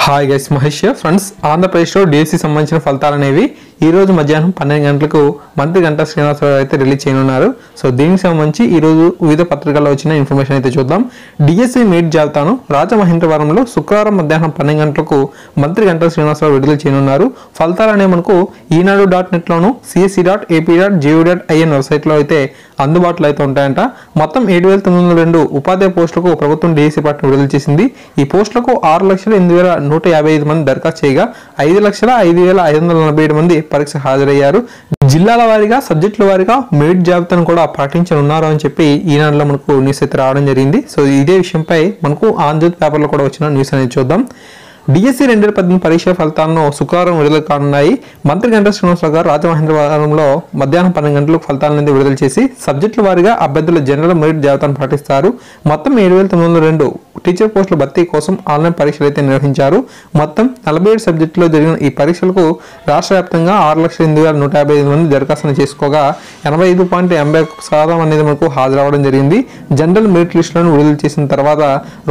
Hi guys, Mahesh friends. ఆంధ్రప్రదేశ్లో DSC సంబంధించిన ఫలితాలు అనేవి ఈ రోజు మధ్యాహ్నం 12 గంటలకు మంత్రి గంటా శ్రీనివాసరావు అయితే రిలీజ్ చేయనున్నారు. సో దీనికి సంబంధించి ఈ రోజు వివిధ పత్రికల్లో వచ్చిన ఇన్ఫర్మేషన్ అయితే చూద్దాం. డిఎస్సి మెరిట్ జాబితాను రాజమహేంద్రవరంలో శుక్రవారం మధ్యాహ్నం 12 గంటలకు మంత్రి గంటా శ్రీనివాసరావు విడుదల చేయనున్నారు. ఫలితాలు అనేవి మనకు ఈనాడు.నెట్లోను CSE.AP.gov.in వెబ్సైట్లో అయితే అందుబాటులో అయితే ఉంటాయంట. మొత్తం 7,902 ఉపాధ్యాయ పోస్టులకు ప్రభుత్వం డిఎస్సి పార్టీ విడుదల చేసింది. ఈ పోస్టులకు 6,08,155 మంది దరఖాస్తు చేయగా 5,05,547 మంది పరీక్ష హాజరయ్యారు. జిల్లాల వారీగా సబ్జెక్టుల వారీగా మెరిట్ జాబితాను కూడా ప్రకటించనున్నారు అని చెప్పి ఈనాడులో మనకు న్యూస్ అయితే రావడం జరిగింది. సో ఇదే విషయంపై మనకు ఆంధ్రజ్యోతి పేపర్లో కూడా వచ్చిన న్యూస్ అనేది చూద్దాం. డిఎస్సి 2018 పరీక్ష ఫలితాలను శుక్రవారం విడుదల కానున్నాయి. మంత్రి గంటా శ్రీనివాసరావు గారు రాజమహేంద్రవరంలో మధ్యాహ్నం 12 గంటలకు ఫలితాలను విడుదల చేసి సబ్జెక్టుల వారీగా అభ్యర్థుల జనరల్ మెరిట్ జాబితాను ప్రకటిస్తారు. మొత్తం 7,902 టీచర్ పోస్టుల భర్తీ కోసం ఆన్లైన్ పరీక్షలు అయితే నిర్వహించారు. మొత్తం 47 సబ్జెక్టులో జరిగిన ఈ పరీక్షలకు రాష్ట్ర వ్యాప్తంగా 6,08,155 మంది దరఖాస్తులు చేసుకోగా 85.81% అనేది మనకు హాజరవ్వడం జరిగింది. జనరల్ మెరిట్ లిస్టులను విడుదల చేసిన తర్వాత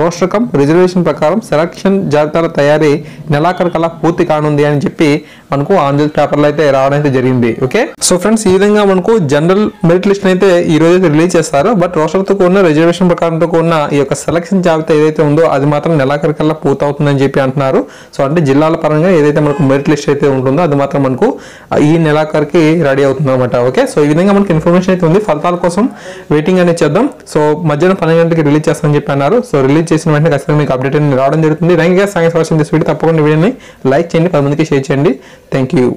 రోస్టర్ కమ్ రిజర్వేషన్ ప్రకారం సెలక్షన్ జాబితాల తయారీ నెలాఖరు కల్లా పూర్తి కానుంది అని చెప్పి మనకు ఆంధ్రజ్యోతి పేపర్లో అయితే రావడం అయితే జరిగింది. ఓకే, సో ఫ్రెండ్స్, ఈ విధంగా మనకు జనరల్ మెరిట్ లిస్ట్ అయితే ఈ రోజు అయితే రిలీజ్ చేస్తారు. బట్ రోస్టర్తో కూడిన రిజర్వేషన్ ప్రకారంతో కూడిన ఈ యొక్క సెలక్షన్ జాబితా ఏదైతే ఉందో అది మాత్రం నెలాఖరు కల్లా పూర్తవుతుందని చెప్పి అంటున్నారు. సో అంటే జిల్లాల పరంగా ఏదైతే మనకు మెరిట్ లిస్ట్ అయితే ఉంటుందో అది మాత్రం మనకు ఈ నెలాఖరుకి రెడీ అవుతుంది అనమాట. ఓకే, సో ఈ విధంగా మనకు ఇన్ఫర్మేషన్ అయితే ఉంది. ఫలితాల కోసం వెయిటింగ్ అనేది చేద్దాం. సో మధ్యాహ్నం 12 గంటలకి రిలీజ్ చేస్తామని చెప్పి అన్నారు. సో రిలీజ్ చేసిన వెంటనే ఖచ్చితంగా మీకు అప్డేట్ అనేది రావడం జరుగుతుంది. Thank you guys, thanks for watching this video. తప్పకుండా వీడియోని లైక్ చేయండి, 10 మందికి షేర్ చేయండి. Thank you.